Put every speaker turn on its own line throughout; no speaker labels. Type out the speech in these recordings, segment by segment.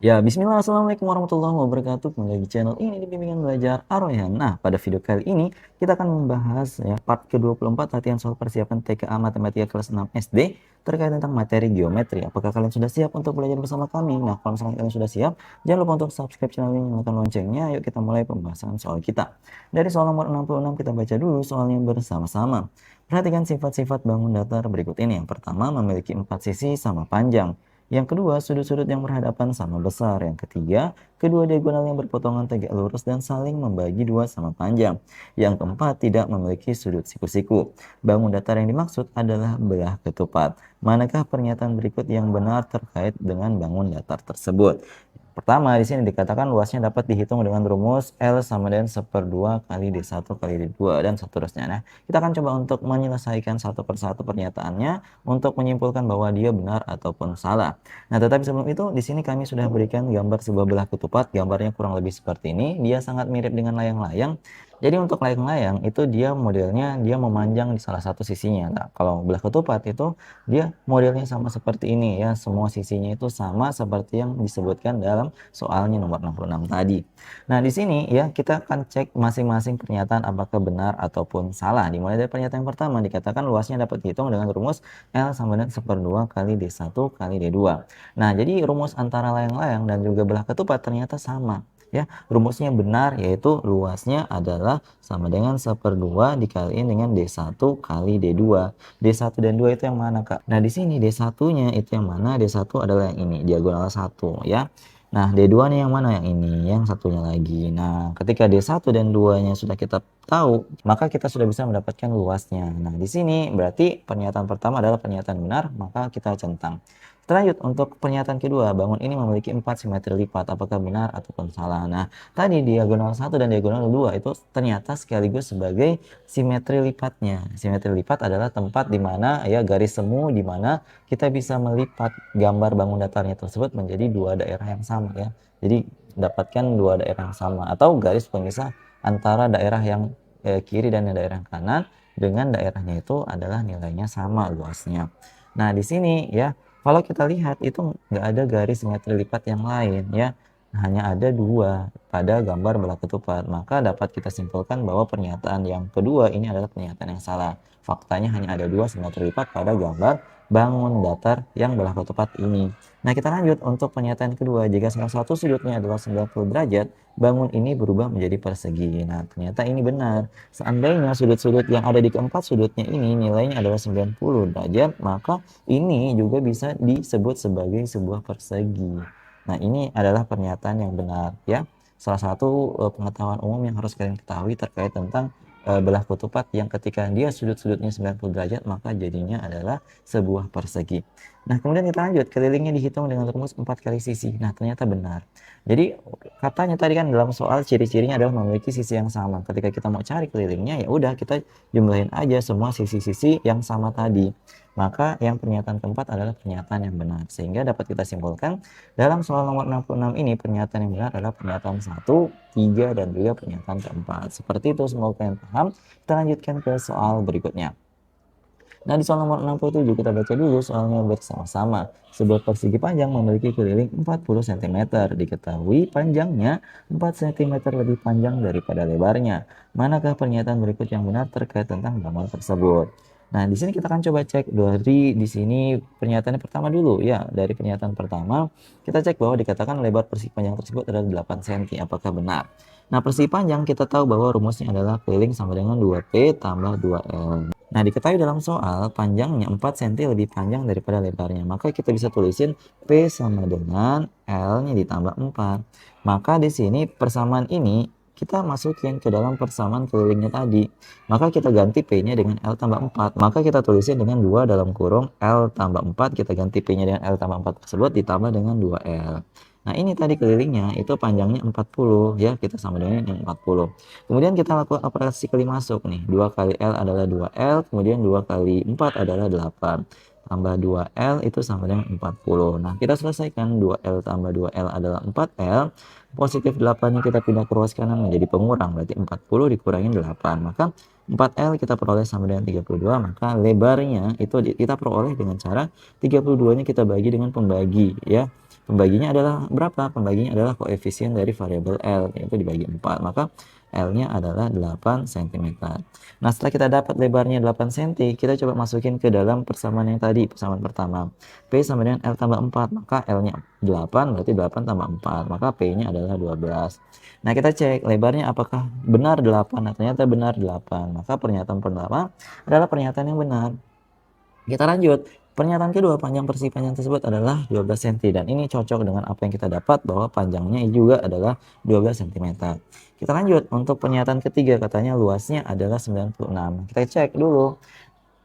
Ya, bismillah, assalamualaikum warahmatullahi wabarakatuh. Kembali di channel ini di bimbingan belajar Ar-Rayhan. Nah, pada video kali ini kita akan membahas ya part ke-24 latihan soal persiapan TKA Matematika kelas 6 SD terkait tentang materi geometri. Apakah kalian sudah siap untuk belajar bersama kami? Nah, kalau misalnya kalian sudah siap, jangan lupa untuk subscribe channel ini, nyalakan loncengnya. Yuk kita mulai pembahasan soal kita. Dari soal nomor 66 kita baca dulu soalnya bersama-sama. Perhatikan sifat-sifat bangun datar berikut ini. Yang pertama, memiliki 4 sisi sama panjang. Yang kedua, sudut-sudut yang berhadapan sama besar. Yang ketiga, kedua diagonal yang berpotongan tegak lurus dan saling membagi dua sama panjang. Yang keempat, tidak memiliki sudut siku-siku. Bangun datar yang dimaksud adalah belah ketupat. Manakah pernyataan berikut yang benar terkait dengan bangun datar tersebut? Pertama, di sini dikatakan luasnya dapat dihitung dengan rumus L sama dengan 1/2 kali D1 kali D2 dan seterusnya. Nah, kita akan coba untuk menyelesaikan satu persatu pernyataannya untuk menyimpulkan bahwa dia benar ataupun salah. Nah, tetapi sebelum itu, di sini kami sudah berikan gambar sebuah belah ketupat. Gambarnya kurang lebih seperti ini. Dia sangat mirip dengan layang-layang. Jadi untuk layang-layang itu dia modelnya dia memanjang di salah satu sisinya. Nah, kalau belah ketupat itu dia modelnya sama seperti ini ya. Semua sisinya itu sama seperti yang disebutkan dalam soalnya nomor 66 tadi. Nah, di sini ya kita akan cek masing-masing pernyataan apakah benar ataupun salah. Dimulai dari pernyataan yang pertama dikatakan luasnya dapat dihitung dengan rumus L sama dengan 1/2 kali D1 kali D2. Nah, jadi rumus antara layang-layang dan juga belah ketupat ternyata sama. Ya, rumusnya benar yaitu luasnya adalah sama dengan 1/2 dikaliin dengan D1 kali D2. D1 dan 2 itu yang mana, Kak? Nah, di sini D1-nya itu yang mana? D1 adalah yang ini, diagonal 1 ya. Nah, D2 nih yang mana? Yang ini, yang satunya lagi. Nah, ketika D1 dan 2-nya sudah kita tahu, maka kita sudah bisa mendapatkan luasnya. Nah, di sini berarti pernyataan pertama adalah pernyataan benar, maka kita centang. Lanjut untuk pernyataan kedua, bangun ini memiliki 4 simetri lipat. Apakah benar ataupun salah? Nah, tadi diagonal 1 dan diagonal 2 itu ternyata sekaligus sebagai simetri lipatnya. Simetri lipat adalah tempat di mana ya garis semu di mana kita bisa melipat gambar bangun datarnya tersebut menjadi dua daerah yang sama ya. Jadi dapatkan dua daerah yang sama atau garis pemisah antara daerah yang kiri dan daerah yang kanan dengan daerahnya itu adalah nilainya sama luasnya. Nah, di sini ya kalau kita lihat itu nggak ada garis simetri lipat yang lain ya, hanya ada dua pada gambar belah ketupat. Maka dapat kita simpulkan bahwa pernyataan yang kedua ini adalah pernyataan yang salah. Faktanya hanya ada dua simetri lipat pada gambar bangun datar yang belah ketupat ini. Nah, kita lanjut untuk pernyataan kedua. Jika salah satu sudutnya adalah 90 derajat, bangun ini berubah menjadi persegi. Nah, ternyata ini benar. Seandainya sudut-sudut yang ada di keempat sudutnya ini nilainya adalah 90 derajat, maka ini juga bisa disebut sebagai sebuah persegi. Nah, ini adalah pernyataan yang benar ya. Salah satu pengetahuan umum yang harus kalian ketahui terkait tentang belah ketupat yang ketika dia sudut-sudutnya 90 derajat maka jadinya adalah sebuah persegi. Nah, kemudian kita lanjut, kelilingnya dihitung dengan rumus 4 kali sisi. Nah, ternyata benar. Jadi katanya tadi kan dalam soal ciri-cirinya adalah memiliki sisi yang sama. Ketika kita mau cari kelilingnya ya udah kita jumlahin aja semua sisi-sisi yang sama tadi. Maka yang pernyataan keempat adalah pernyataan yang benar. Sehingga dapat kita simpulkan dalam soal nomor 66 ini pernyataan yang benar adalah pernyataan 1, 3, dan juga pernyataan keempat. Seperti itu, semoga kalian paham. Kita lanjutkan ke soal berikutnya. Nah, di soal nomor 67 kita baca dulu soalnya bersama-sama. Sebuah persegi panjang memiliki keliling 40 cm. Diketahui panjangnya 4 cm lebih panjang daripada lebarnya. Manakah pernyataan berikut yang benar terkait tentang bangunan tersebut? Nah, di sini kita akan coba cek dari di sini pernyataan pertama dulu ya. Dari pernyataan pertama, kita cek bahwa dikatakan lebar persegi panjang tersebut adalah 8 cm. Apakah benar? Nah, persegi panjang kita tahu bahwa rumusnya adalah keliling sama dengan 2P tambah 2L. Nah, diketahui dalam soal panjangnya 4 cm lebih panjang daripada lebarnya. Maka kita bisa tulisin P sama dengan L-nya ditambah 4. Maka di sini persamaan ini kita masukin ke dalam persamaan kelilingnya tadi. Maka kita ganti P-nya dengan L tambah 4. Maka kita tulisin dengan 2 dalam kurung L tambah 4. Kita ganti P-nya dengan L tambah 4 tersebut ditambah dengan 2L. Nah, ini tadi kelilingnya itu panjangnya 40 ya, kita sama dengan yang 40. Kemudian kita lakukan operasi kali masuk nih. 2 kali L adalah 2L, kemudian 2 kali 4 adalah 8. Tambah 2L itu sama dengan 40. Nah, kita selesaikan 2L tambah 2L adalah 4L. Positif 8-nya kita pindah ke ruas kanan menjadi pengurang, berarti 40 dikurangin 8. Maka 4L kita peroleh sama dengan 32, maka lebarnya itu kita peroleh dengan cara 32-nya kita bagi dengan pembagi ya. Pembaginya adalah berapa? Pembaginya adalah koefisien dari variabel L, yaitu dibagi 4. Maka L-nya adalah 8 cm. Nah, setelah kita dapat lebarnya 8 cm, kita coba masukin ke dalam persamaan yang tadi, persamaan pertama. P sama dengan L tambah 4, maka L-nya 8, berarti 8 tambah 4, maka P-nya adalah 12. Nah, kita cek lebarnya apakah benar 8. Nah, ternyata benar 8. Maka pernyataan pertama adalah pernyataan yang benar. Kita lanjut. Pernyataan kedua, panjang persegi panjang tersebut adalah 12 cm. Dan ini cocok dengan apa yang kita dapat bahwa panjangnya juga adalah 12 cm. Kita lanjut. Untuk pernyataan ketiga, katanya luasnya adalah 96. Kita cek dulu.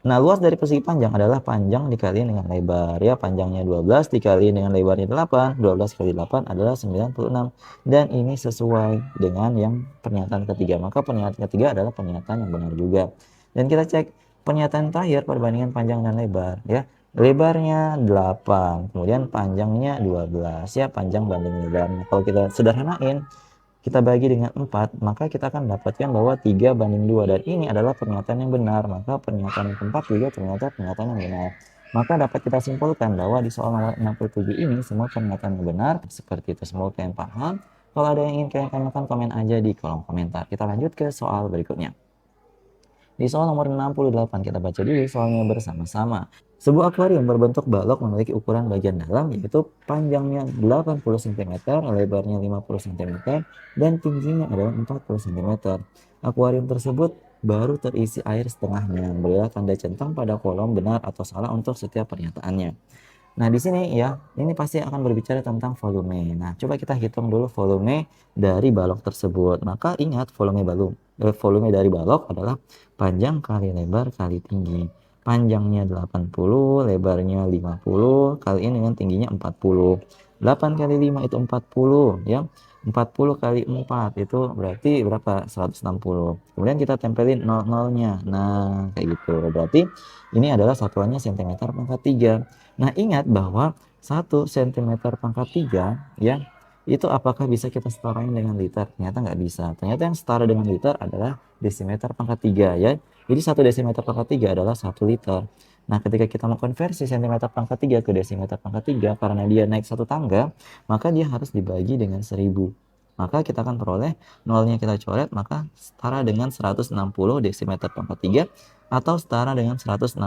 Nah, luas dari persegi panjang adalah panjang dikali dengan lebar. Ya, panjangnya 12 dikali dengan lebarnya 8. 12 kali 8 adalah 96. Dan ini sesuai dengan yang pernyataan ketiga. Maka pernyataan ketiga adalah pernyataan yang benar juga. Dan kita cek pernyataan terakhir, perbandingan panjang dan lebar. Ya, lebarnya 8, kemudian panjangnya 12. Ya, panjang banding lebarnya. Kalau kita sederhanain, kita bagi dengan 4, maka kita akan dapatkan bahwa 3:2, dan ini adalah pernyataan yang benar. Maka pernyataan yang keempat juga ternyata pernyataan yang benar. Maka dapat kita simpulkan bahwa di soal nomor 67 ini semua pernyataan yang benar. Seperti itu, semoga kalian paham. Kalau ada yang ingin kalian tanyakan, komen aja di kolom komentar. Kita lanjut ke soal berikutnya. Di soal nomor 68 kita baca dulu soalnya bersama-sama. Sebuah akuarium berbentuk balok memiliki ukuran bagian dalam yaitu panjangnya 80 cm, lebarnya 50 cm, dan tingginya adalah 40 cm. Akuarium tersebut baru terisi air setengahnya. Berilah tanda centang pada kolom benar atau salah untuk setiap pernyataannya. Nah, di sini ya, ini pasti akan berbicara tentang volume. Nah, coba kita hitung dulu volume dari balok tersebut. Maka ingat volume dari balok adalah panjang kali lebar kali tinggi. Panjangnya 80, lebarnya 50, kaliin dengan tingginya 40. 8 kali 5 itu 40 ya. 40 kali 4 itu berarti berapa? 160. Kemudian kita tempelin 0-0-nya. Nah, kayak gitu. Berarti ini adalah satuannya cm pangkat 3. Nah, ingat bahwa 1 cm pangkat 3 ya, itu apakah bisa kita setarain dengan liter? Ternyata nggak bisa. Ternyata yang setara dengan liter adalah desimeter pangkat 3 ya. Jadi 1 desimeter pangkat 3 adalah 1 liter. Nah, ketika kita mau konversi cm pangkat 3 ke desimeter pangkat 3 karena dia naik satu tangga, maka dia harus dibagi dengan 1000. Maka kita akan peroleh nolnya kita coret, maka setara dengan 160 desimeter pangkat 3 atau setara dengan 160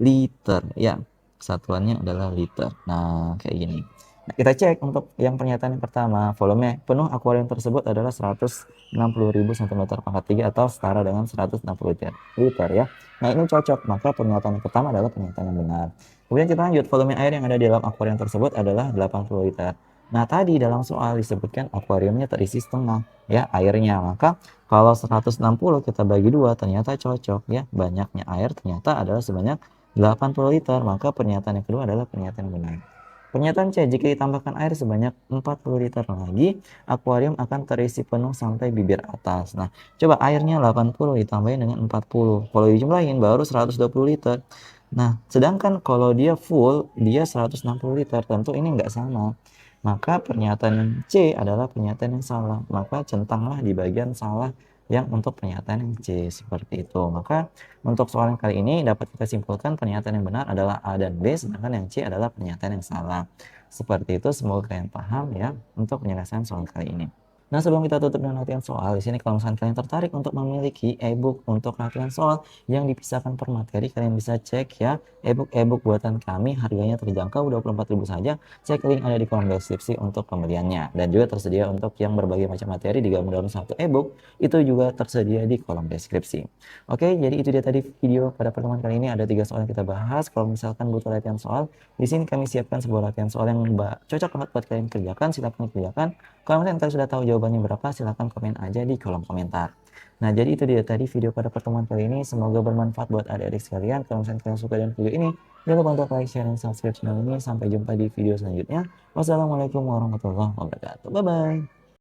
liter ya. Satuannya adalah liter. Nah, kayak gini. Nah, kita cek untuk yang pernyataan yang pertama, volume penuh akuarium tersebut adalah 160.000 cm pangkat 3 atau setara dengan 160 liter ya. Nah, ini cocok, maka pernyataan yang pertama adalah pernyataan yang benar. Kemudian kita lanjut, volume air yang ada di dalam akuarium tersebut adalah 80 liter. Nah, tadi dalam soal disebutkan akuariumnya terisi setengah ya airnya. Maka kalau 160 kita bagi 2 ternyata cocok ya. Banyaknya air ternyata adalah sebanyak 80 liter, maka pernyataan yang kedua adalah pernyataan yang benar. Pernyataan C, jika ditambahkan air sebanyak 40 liter lagi, akuarium akan terisi penuh sampai bibir atas. Nah, coba airnya 80 ditambahin dengan 40. Kalau dijumlahin baru 120 liter. Nah, sedangkan kalau dia full, dia 160 liter. Tentu ini nggak sama. Maka pernyataan yang C adalah pernyataan yang salah. Maka centanglah di bagian salah yang untuk pernyataan yang C, seperti itu. Maka untuk soal yang kali ini dapat kita simpulkan pernyataan yang benar adalah A dan B, sedangkan yang C adalah pernyataan yang salah. Seperti itu, semoga kalian paham ya untuk penyelesaian soal kali ini. Nah, sebelum kita tutup dengan latihan soal, di sini kalau misalnya kalian tertarik untuk memiliki e-book untuk latihan soal yang dipisahkan per materi, kalian bisa cek ya e-book buatan kami, harganya terjangkau 24.000 saja. Cek link ada di kolom deskripsi untuk pembeliannya, dan juga tersedia untuk yang berbagai macam materi digabung dalam satu e-book, itu juga tersedia di kolom deskripsi. Oke, jadi itu dia tadi video pada pertemuan kali ini, ada 3 soal yang kita bahas. Kalau misalkan butuh latihan soal, di sini kami siapkan sebuah latihan soal yang cocok banget buat kalian kerjakan, silahkan kerjakan. Kalau misalkan kalian sudah tahu jawabannya berapa, silahkan komen aja di kolom komentar. Nah, jadi itu dia tadi video pada pertemuan kali ini. Semoga bermanfaat buat adik-adik sekalian. Kalau misalkan kalian suka dengan video ini, jangan lupa untuk like, share, dan subscribe channel ini. Sampai jumpa di video selanjutnya. Wassalamualaikum warahmatullahi wabarakatuh. Bye-bye.